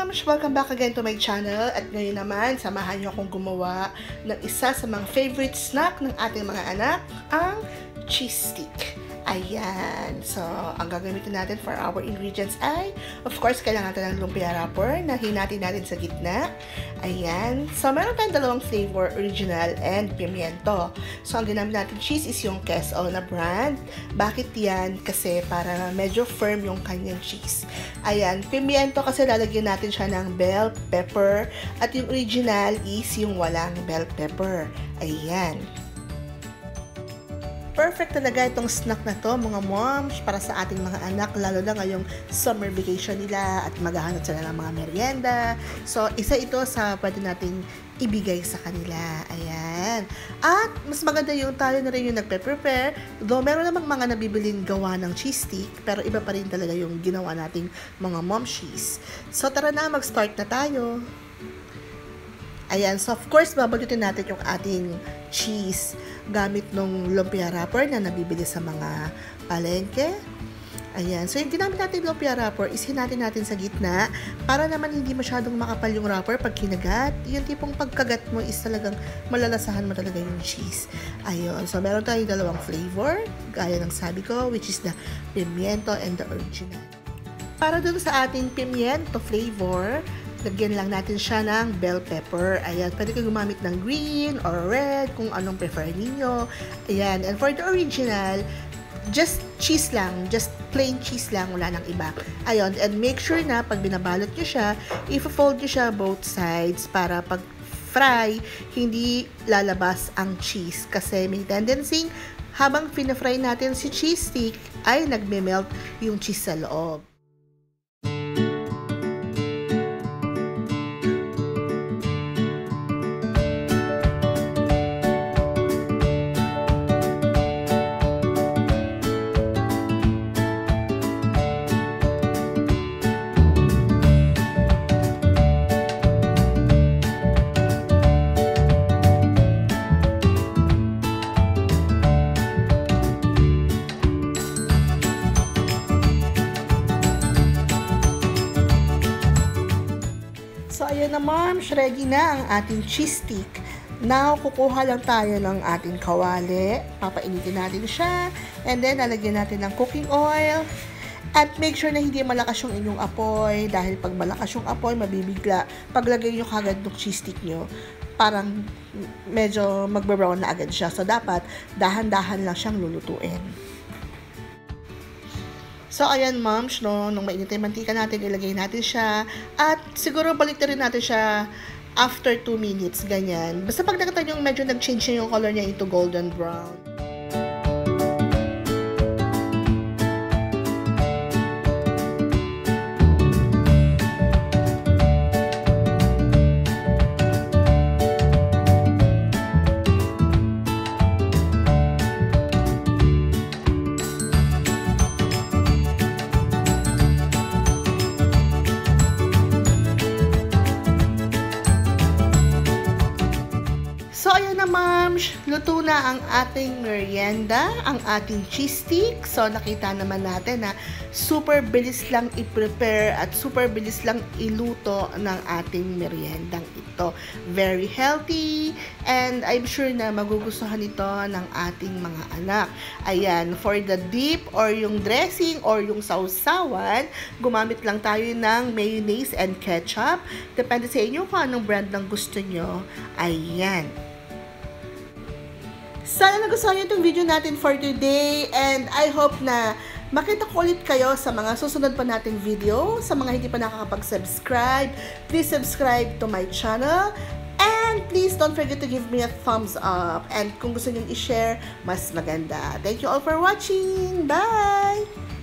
moms! Welcome back again to my channel. At ngayon naman, samahan niyo akong gumawa ng isa sa mga favorite snack ng ating mga anak, ang cheese stick. Ayan. So, ang gagamitin natin for our ingredients ay, of course, kailangan natin ng lumpia wrapper na hinati natin sa gitna. Ayan. So, meron tayong dalawang flavor, original and pimiento. So, ang ginamit natin cheese is yung quess-o na brand. Bakit yan? Kasi para medyo firm yung kanyang cheese. Ayan. Pimiento kasi lalagyan natin siya ng bell pepper. At yung original is yung walang bell pepper. Ayan. Perfect talaga itong snack na to, mga moms, para sa ating mga anak, lalo na ngayong summer vacation nila at maghahanap sila ng mga merienda. So, isa ito sa pwede nating ibigay sa kanila. Ayan. At, mas maganda yung tayo na rin yung nagpe-prepare. Though, meron namang mga nabibiling gawa ng cheese stick, pero iba pa rin talaga yung ginawa nating mga mom cheese. So, tara na, mag-start na tayo. Ayan, so of course, babalutin natin yung ating cheese gamit ng lumpia wrapper na nabibili sa mga palengke. Ayan, so yung ginamit natin lumpia wrapper is hinatin natin sa gitna para naman hindi masyadong makapal yung wrapper pag kinagat. Yung tipong pagkagat mo is talagang malalasahan mo talaga yung cheese. Ayun, so meron tayong dalawang flavor, gaya ng sabi ko, which is the pimiento and the original. Para dun sa ating pimiento flavor, lagyan lang natin siya ng bell pepper. Ayan, pwede kayo gumamit ng green or red, kung anong prefer ninyo. Ayan, and for the original, just cheese lang, just plain cheese lang, wala nang iba. Ayun, and make sure na pag binabalot nyo siya, i-fold nyo siya both sides para pag fry, hindi lalabas ang cheese. Kasi may tendency, habang pina-fry natin si cheese stick, ay nagme-melt yung cheese sa loob. So, ayan na moms, ready na ang ating cheese stick. Now, kukuha lang tayo ng ating kawali. Papainitin natin siya. And then, lalagyan natin ng cooking oil. At make sure na hindi malakas yung inyong apoy. Dahil pag malakas yung apoy, mabibigla. Paglagay nyo kagad ng cheese stick nyo, parang medyo magbe-brown na agad siya. So, dapat dahan-dahan lang siyang lulutuin. So, ayan moms, no, nung mainit yung mantika natin, ilagay natin siya. At siguro balik na rin natin siya after 2 minutes, ganyan. Basta pag nakita nyo medyo nag-change yung color niya into golden brown. So, ayun na moms, luto na ang ating merienda, ang ating cheese stick. So, nakita naman natin na super bilis lang i-prepare at super bilis lang iluto ng ating meriendang ito. Very healthy and I'm sure na magugustuhan ito ng ating mga anak. Ayan, for the dip or yung dressing or yung sausawan, gumamit lang tayo ng mayonnaise and ketchup. Depende sa inyo kung anong brand ng gusto nyo. Ayan. Sana nagustuhan nyo itong video natin for today and I hope na makita ko ulit kayo sa mga susunod pa nating video. Sa mga hindi pa nakakapag-subscribe, please subscribe to my channel and please don't forget to give me a thumbs up and kung gusto nyo i-share, mas maganda. Thank you all for watching. Bye!